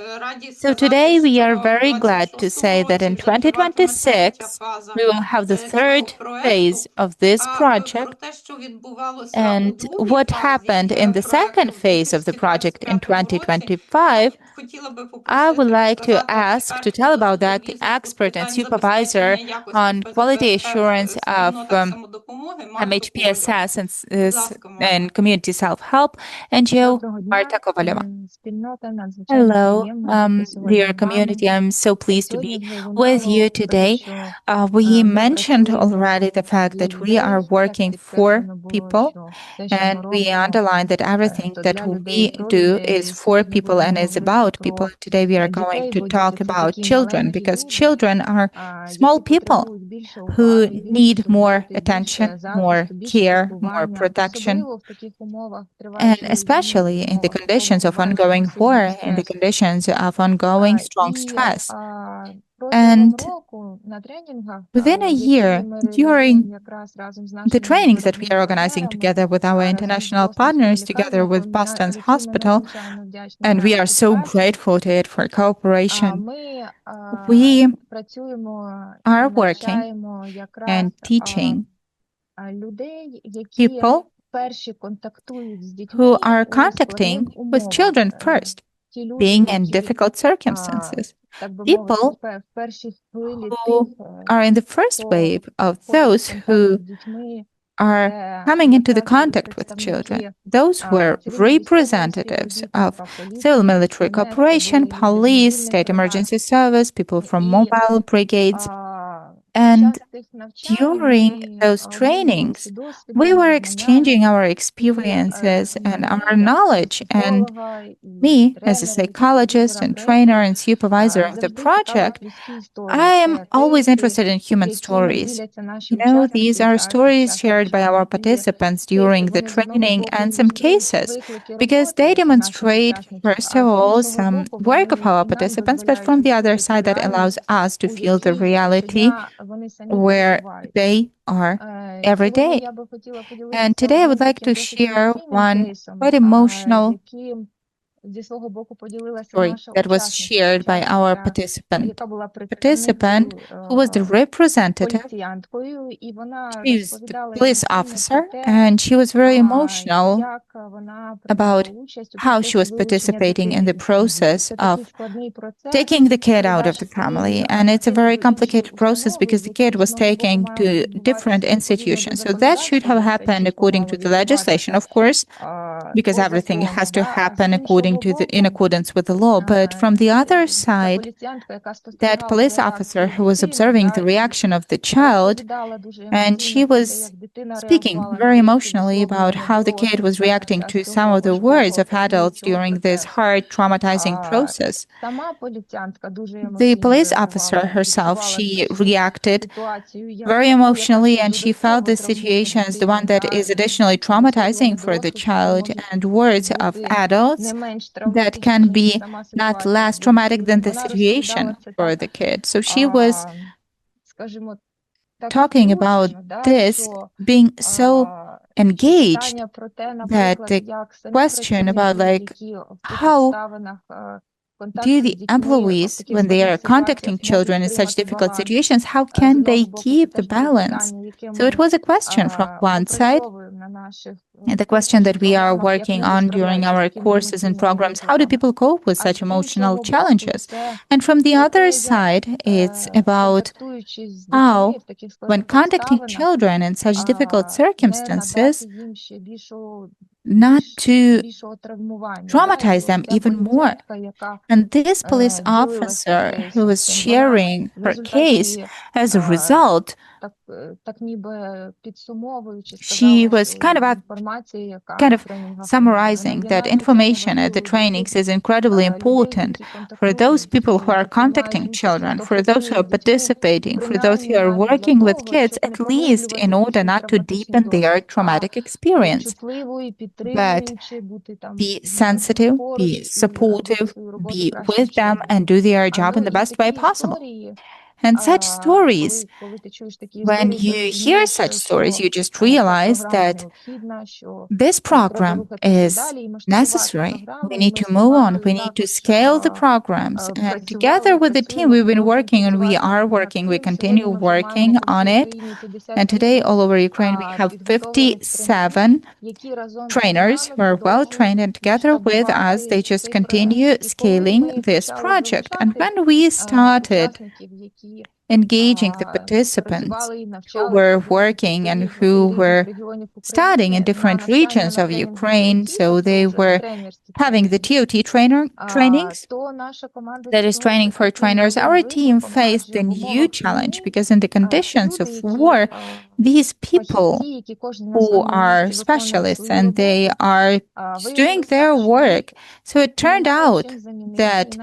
So today we are very glad to say that in 2026 we will have the third phase of this project. And what happened in the second phase of the project in 2025, I would like to ask to tell about that the expert and supervisor on quality assurance of MHPSS and community self-help, NGO, Marta Kovaleva. Hello, dear community. I'm so pleased to be with you today. We mentioned already the fact that we are working for people, and we underline that everything that we do is for people and is about people. Today we are going to talk about children, because children are small people who need more attention, more care, more protection, and especially in the conditions of ongoing war, in the conditions of ongoing strong stress. And within a year, during the trainings that we are organizing together with our international partners, together with Boston's hospital, and we are so grateful to it for cooperation, we are working and teaching people who are contacting with children first. being in difficult circumstances. People who are in the first wave of those who are coming into the contact with children. Those were representatives of civil military cooperation, police, state emergency service, people from mobile brigades. And during those trainings, we were exchanging our experiences and our knowledge. And me, as a psychologist and trainer and supervisor of the project, I am always interested in human stories. You know, these are stories shared by our participants during the training and some cases, because they demonstrate, first of all, some work of our participants, but from the other side, that allows us to feel the reality where they are every day. And today I would like to share one quite emotional story that was shared by our participant who was the representative. She was the police officer, and she was very emotional about how she was participating in the process of taking the kid out of the family. And it's a very complicated process because the kid was taken to different institutions. So that should have happened according to the legislation, of course, because everything has to happen in accordance with the law. But from the other side, that police officer who was observing the reaction of the child, and she was speaking very emotionally about how the kid was reacting to some of the words of adults during this hard, traumatizing process. The police officer herself, she reacted very emotionally, and she felt the situation as the one that is additionally traumatizing for the child, and words of adults that can be not less traumatic than the situation for the kid. So she was talking about this, being so engaged, that the question about how do the employees, when they are contacting children in such difficult situations, how can they keep the balance? So it was a question from one side, and the question that we are working on during our courses and programs: how do people cope with such emotional challenges? And from the other side, it's about how, when contacting children in such difficult circumstances, not to traumatize them even more. And this police officer who was sharing her case, as a result, she was kind of summarizing that information at the trainings is incredibly important for those people who are contacting children, for those who are participating, for those who are working with kids, at least in order not to deepen their traumatic experience. But be sensitive, be supportive, be with them, and do their job in the best way possible. And such stories, when you hear such stories, you just realize that this program is necessary. We need to move on. We need to scale the programs. And together with the team, we've been working, and we are working. We continue working on it. And today, all over Ukraine, we have 57 trainers who are well trained, and together with us, they just continue scaling this project. And when we started engaging the participants who were working and who were studying in different regions of Ukraine, so they were having the TOT trainings, that is training for trainers, our team faced a new challenge, because in the conditions of war, these people who are specialists and they are doing their work. So it turned out that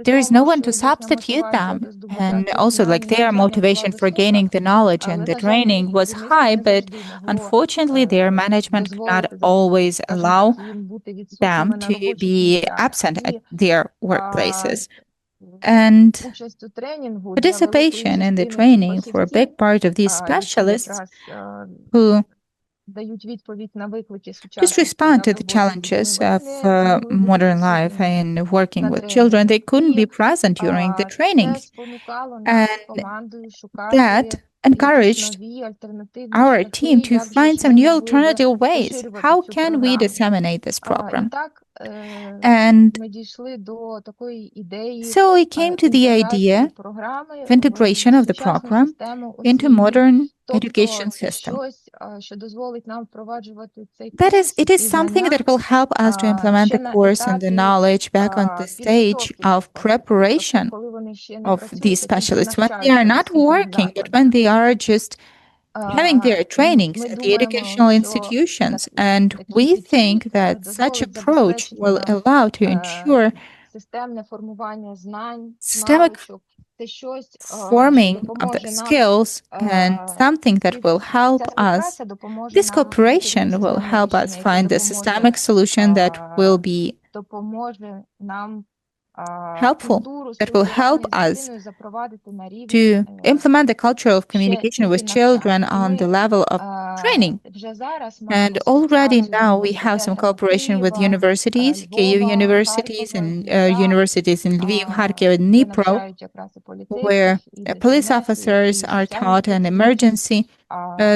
there is no one to substitute them. And also, their motivation for gaining the knowledge and the training was high, but unfortunately, their management could not always allow them to be absent at their workplaces. And participation in the training for a big part of these specialists who just respond to the challenges of modern life and working with children, they couldn't be present during the trainings. And that encouraged our team to find some new alternative ways. How can we disseminate this program? And so we came to the idea of integration of the program into modern education system. That is, it is something that will help us to implement the course and the knowledge back on the stage of preparation of these specialists when they are not working, but when they are just having their trainings at the educational institutions. And we think that such approach will allow to ensure systemic forming of the skills and something that will help us. This cooperation will help us find a systemic solution that will be helpful, that will help us to implement the culture of communication with children on the level of training. And already now we have some cooperation with universities, KU universities, and universities in Lviv, Kharkiv, and Dnipro, where police officers are taught and emergency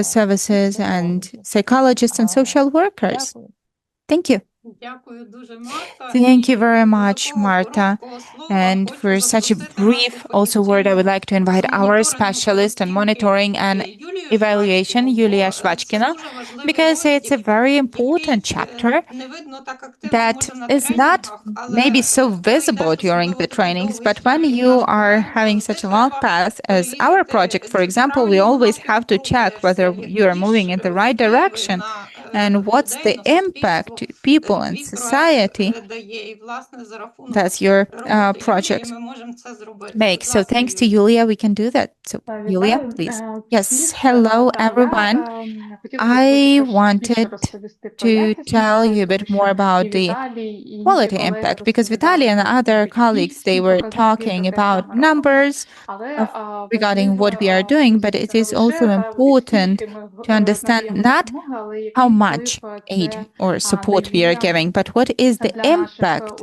services and psychologists and social workers. Thank you. Thank you very much, Marta. And for such a brief also word, I would like to invite our specialist on monitoring and evaluation, Yulia Shvachkina, because it's a very important chapter that is not maybe so visible during the trainings, but when you are having such a long path as our project, for example, we always have to check whether you are moving in the right direction and what's the impact to people and society that your project makes. So thanks to Yulia, we can do that. So Yulia, please. Yes, hello everyone. I wanted to tell you a bit more about the quality impact, because Vitaly and other colleagues, they were talking about numbers regarding what we are doing, but it is also important to understand not how much aid or support we are giving, but what is the impact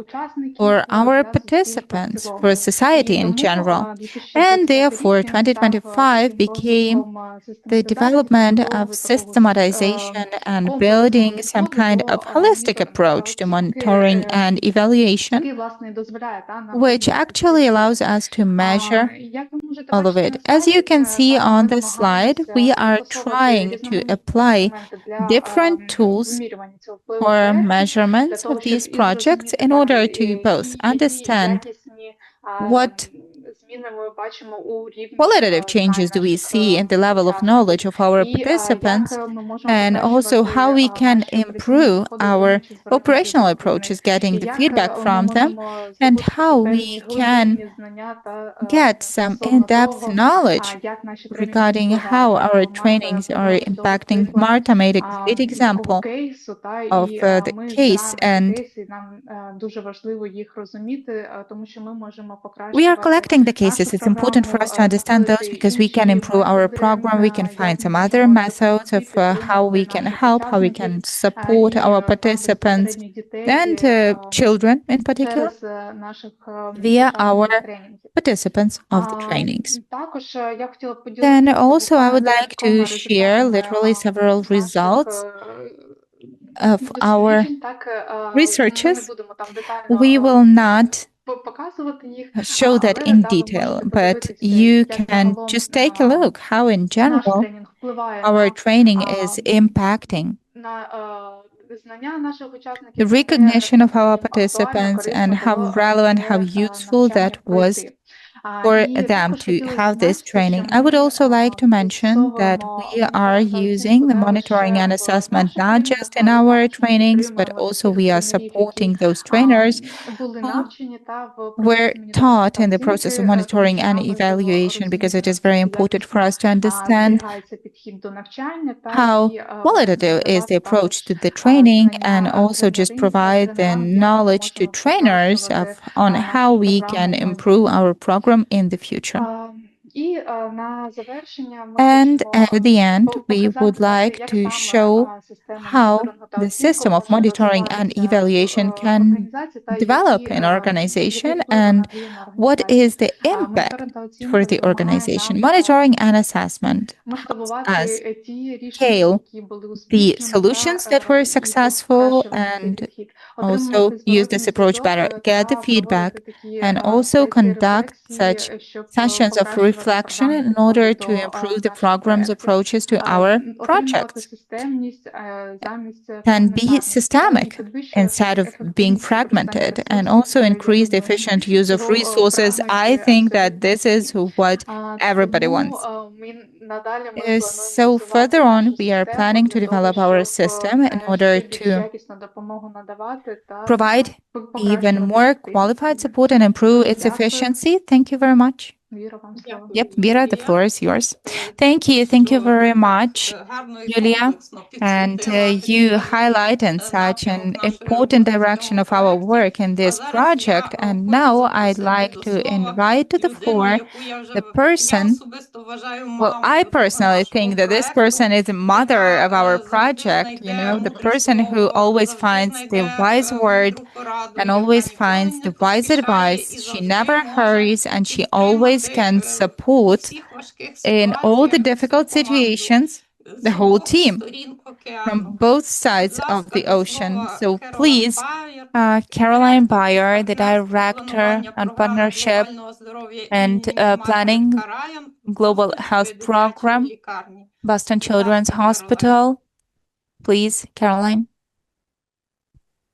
for our participants, for society in general. And therefore, 2025 became the development of systematization and building some kind of holistic approach to monitoring and evaluation, which actually allows us to measure all of it. As you can see on the slide, we are trying to apply different tools for measurements of these projects in order to both understand what qualitative changes do we see in the level of knowledge of our participants, and also how we can improve our operational approaches, getting the feedback from them, and how we can get some in-depth knowledge regarding how our trainings are impacting. Marta made a great example of the case, and we are collecting the cases. It's important for us to understand those because we can improve our program. We can find some other methods of how we can help, how we can support our participants and children in particular via our participants of the trainings. Then also I would like to share literally several results of our researches. We will not show that in detail, but you can just take a look how in general our training is impacting the recognition of our participants and how relevant, how useful that was for them to have this training. I would also like to mention that we are using the monitoring and assessment not just in our trainings, but also we are supporting those trainers who were taught in the process of monitoring and evaluation, because it is very important for us to understand how qualitative is the approach to the training, and also just provide the knowledge to trainers on how we can improve our program in the future. And at the end, we would like to show how the system of monitoring and evaluation can develop in organization and what is the impact for the organization. Monitoring and assessment helps us scale the solutions that were successful and also use this approach better, get the feedback, and also conduct such sessions of reflection in order to improve the program's approaches to our projects. Can be systemic instead of being fragmented and also increase the efficient use of resources. I think that this is what everybody wants. So further on, we are planning to develop our system in order to provide even more qualified support and improve its efficiency. Thank you very much. Yep, Vera, the floor is yours. Thank you. Thank you very much, Julia. And you highlight in such an important direction of our work in this project. And now I'd like to invite to the floor the person. Well, I personally think that this person is the mother of our project, the person who always finds the wise word and always finds the wise advice. She never hurries and she always can support in all the difficult situations the whole team from both sides of the ocean. So please, Caroline Bayer, the director on partnership and planning Global Health Program, Boston Children's Hospital. Please, Caroline.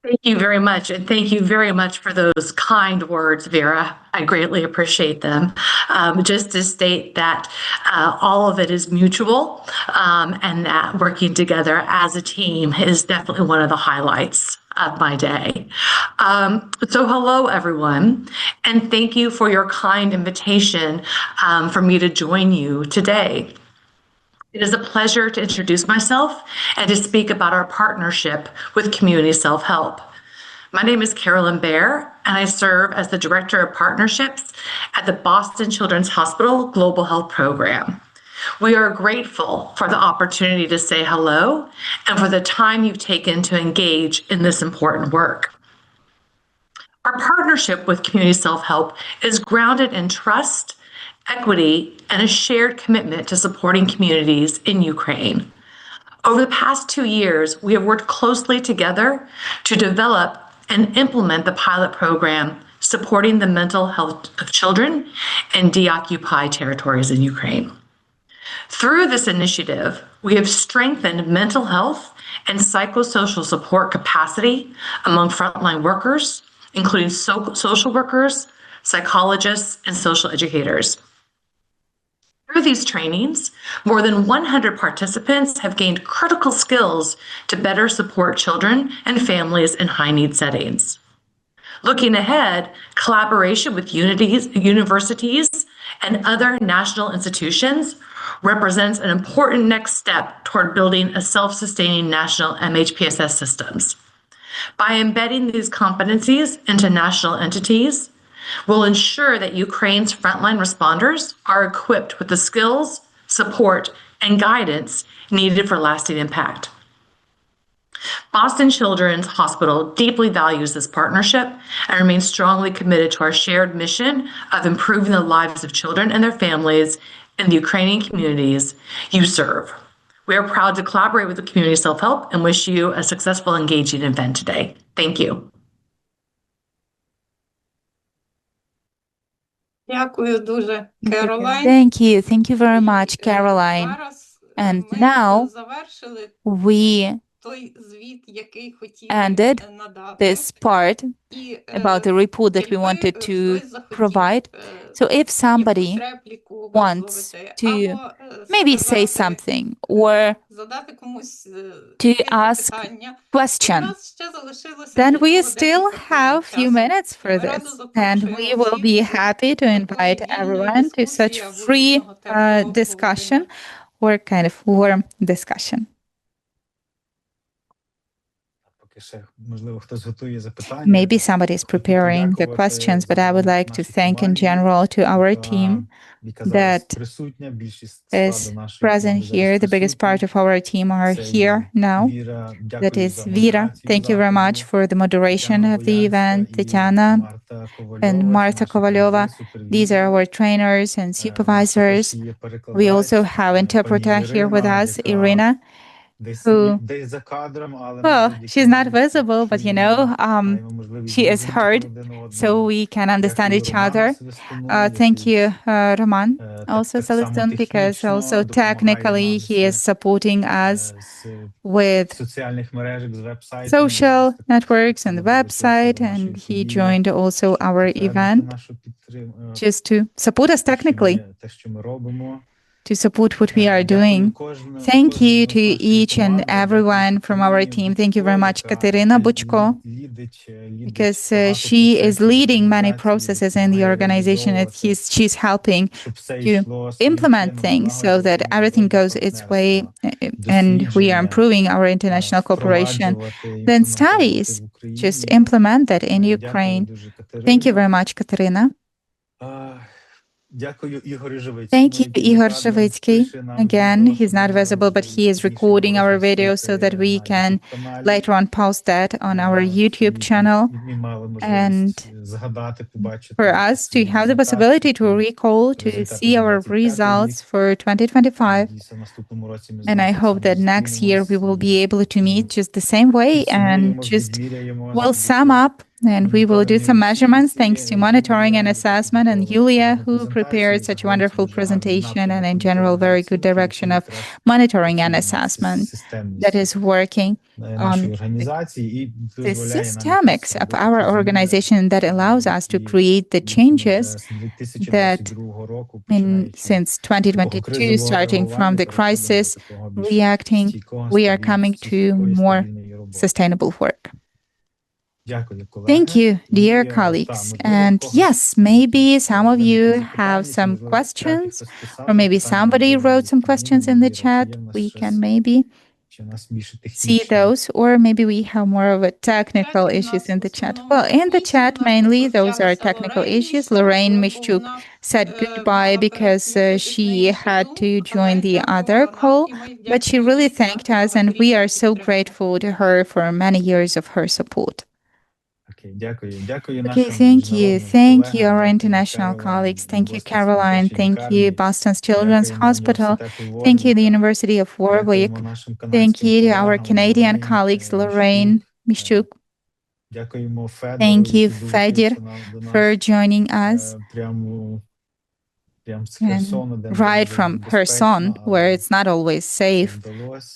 Thank you very much. And thank you very much for those kind words, Vera. I greatly appreciate them. Just to state that all of it is mutual and that working together as a team is definitely one of the highlights of my day. So hello, everyone, and thank you for your kind invitation for me to join you today. It is a pleasure to introduce myself and to speak about our partnership with Community Self-Help. My name is Carolyn Baer, and I serve as the Director of Partnerships at the Boston Children's Hospital Global Health Program. We are grateful for the opportunity to say hello and for the time you've taken to engage in this important work. Our partnership with Community Self-Help is grounded in trust, equity, and a shared commitment to supporting communities in Ukraine. Over the past 2 years, we have worked closely together to develop and implement the pilot program supporting the mental health of children in deoccupied territories in Ukraine. Through this initiative, we have strengthened mental health and psychosocial support capacity among frontline workers, including social workers, psychologists, and social educators. Through these trainings, more than 100 participants have gained critical skills to better support children and families in high-need settings. Looking ahead, collaboration with universities and other national institutions represents an important next step toward building a self-sustaining national MHPSS systems. By embedding these competencies into national entities, we'll ensure that Ukraine's frontline responders are equipped with the skills, support, and guidance needed for lasting impact. Boston Children's Hospital deeply values this partnership and remains strongly committed to our shared mission of improving the lives of children and their families in the Ukrainian communities you serve. We are proud to collaborate with the Community Self-Help and wish you a successful, engaging event today. Thank you. Дякую дуже, Caroline. Thank you very much, Caroline. And now we ended this part about the report that we wanted to provide. So if somebody wants to maybe say something or to ask question, then we still have a few minutes for this, and we will be happy to invite everyone to such free discussion or kind of warm discussion. Maybe somebody is preparing the questions, but I would like to thank in general to our team that is present here. The biggest part of our team are here now. That is Vera. Thank you very much for the moderation of the event, Tatiana and Marta Kovalyova. These are our trainers and supervisors. We also have interpreter here with us, Irina, who, well, she's not visible, but she is heard, so we can understand each other. Thank you, Roman, also Celestin, because also technically he is supporting us with social networks and the website, and he joined also our event just to support us technically, to support what we are doing. Thank you to each and everyone from our team. Thank you very much, Katerina Buchko, because she is leading many processes in the organization, and she's helping to implement things so that everything goes its way, and we are improving our international cooperation. Then studies, just implement that in Ukraine. Thank you very much, Katerina. Thank you, Igor Shevitsky. Again, he's not visible, but he is recording our video so that we can later on post that on our YouTube channel. And for us to have the possibility to recall, to see our results for 2025. And I hope that next year we will be able to meet just the same way and just we'll sum up. And we will do some measurements thanks to monitoring and assessment, and Yulia, who prepared such a wonderful presentation and in general very good direction of monitoring and assessment that is working on the systemics of our organization that allows us to create the changes that since 2022, starting from the crisis, reacting, we are coming to more sustainable work. Thank you, dear colleagues. And yes, maybe some of you have some questions, or maybe somebody wrote some questions in the chat. We can maybe see those, or maybe we have more of a technical issues in the chat. Well, in the chat, mainly, those are technical issues. Lorraine Mishchuk said goodbye because she had to join the other call, but she really thanked us, and we are so grateful to her for many years of her support. Okay, thank you. Thank you, our international colleagues. Thank you, Caroline. Thank you, Boston's Children's Hospital. Thank you, the University of Warwick. Thank you to our Canadian colleagues, Lorraine Mishchuk. Thank you, Fedir, for joining us. And right from Kherson, where it's not always safe,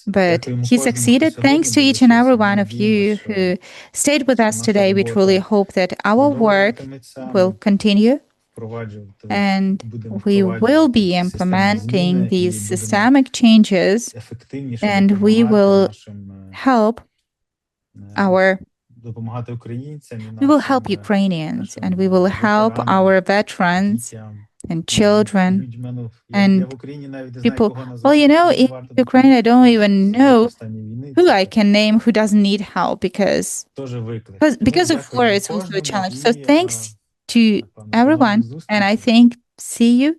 but he succeeded. Thanks to each and every one of you who stayed with us today. We truly hope that our work will continue, and we will be implementing these systemic changes, and we will help Ukrainians, and we will help our veterans and children and people. Well, in Ukraine, I don't even know who I can name who doesn't need help because of war, it's also a challenge. So thanks to everyone, and I think see you